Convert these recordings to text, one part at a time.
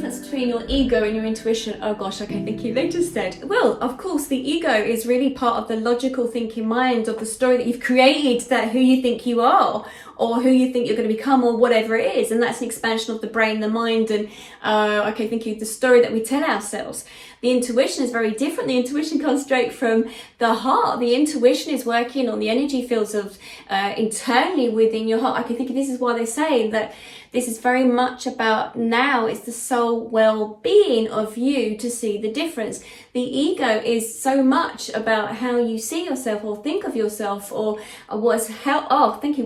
difference between your ego and your intuition? Oh gosh, okay, thank you. They just said, well, of course, the ego is really part of the logical thinking mind of the story that you've created, that who you think you are, or who you think you're going to become, or whatever it is. And that's an expansion of the brain, the mind, and okay, thank you, the story that we tell ourselves. The intuition is very different. The intuition comes straight from the heart. The intuition is working on the energy fields of internally within your heart. Okay, think this is why they say that this is very much about now, it's the soul well-being of you to see the difference. The ego is so much about how you see yourself or think of yourself, or what has happened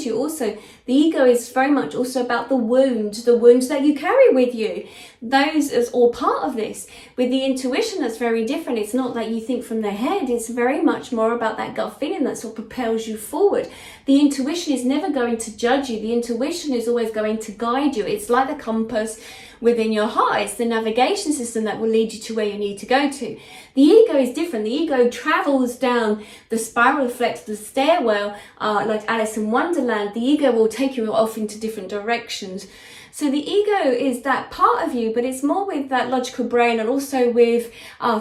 to you. Also, the ego is very much also about the wounds that you carry with you. Those is all part of this. With the intuition, that's very different. It's not that you think from the head. It's very much more about that gut feeling that sort of propels you forward. The intuition is never going to judge you. The intuition is always going to guide you. It's like the compass within your heart. It's the navigation system that will lead you to where you need to go to. The ego is different. The ego travels down the spiral flex, the stairwell, like Alice in Wonderland. The ego will take you off into different directions. So the ego is that part of you, but it's more with that logical brain, and also with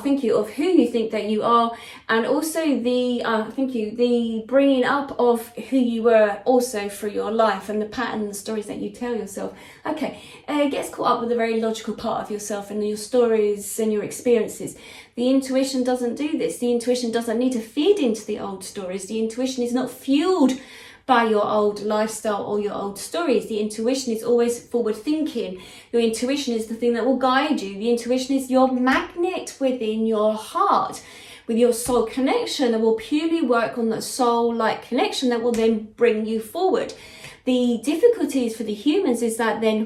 thinking of who you think that you are, and also the bringing up of who you were also through your life, and the pattern, the stories that you tell yourself. Okay, it gets caught up with the very logical part of yourself and your stories and your experiences. The intuition doesn't do this. The intuition doesn't need to feed into the old stories. The intuition is not fueled by your old lifestyle or your old stories. The intuition is always forward thinking. Your intuition is the thing that will guide you. The intuition is your magnet within your heart, with your soul connection, that will purely work on that soul-like connection that will then bring you forward. The difficulties for the humans is that then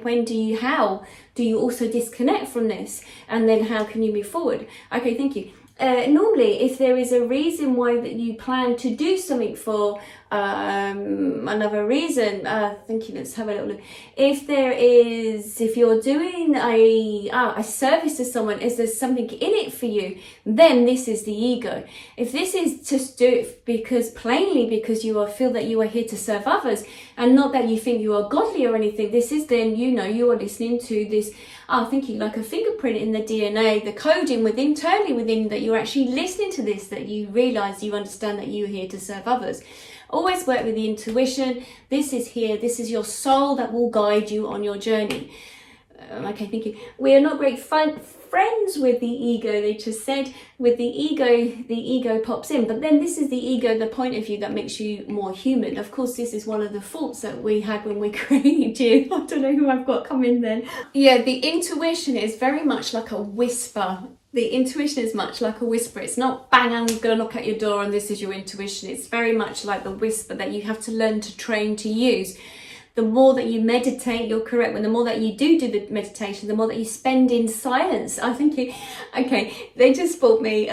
how do you also disconnect from this? And then how can you move forward? Okay, thank you. Normally, if there is a reason why that you plan to do something for another reason, let's have a little look. If you're doing a service to someone, is there something in it for you? Then this is the ego. If this is just do it because you feel that you are here to serve others, and not that you think you are godly or anything, this is then, you are listening to this, like a fingerprint in the DNA, the coding internally within, that you're actually listening to this, that you realize, you understand that you're here to serve others. Always work with the intuition. This is your soul that will guide you on your journey. Okay, thank you. We are not great friends with the ego, they just said. With the ego pops in. But then this is the ego, the point of view that makes you more human. Of course, this is one of the faults that we had when we created you. I don't know who I've got coming then. Yeah, the intuition is very much like a whisper. The intuition is much like a whisper. It's not bang, I'm going to knock at your door and this is your intuition. It's very much like the whisper that you have to learn to train to use. The more that you meditate, you're correct. When the more that you do the meditation, the more that you spend in silence. I think they just bought me,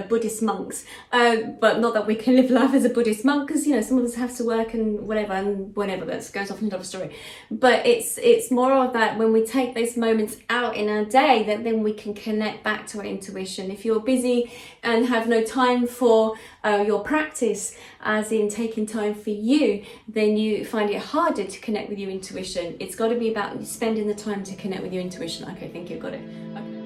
Buddhist monks. But not that we can live life as a Buddhist monk, because, some of us have to work and whatever, that goes off into another story. But it's more of that when we take those moments out in our day, that then we can connect back to our intuition. If you're busy and have no time for your practice, as in taking time for you, then you find it harder to connect with your intuition. It's got to be about spending the time to connect with your intuition. Okay, thank you, got it. Okay.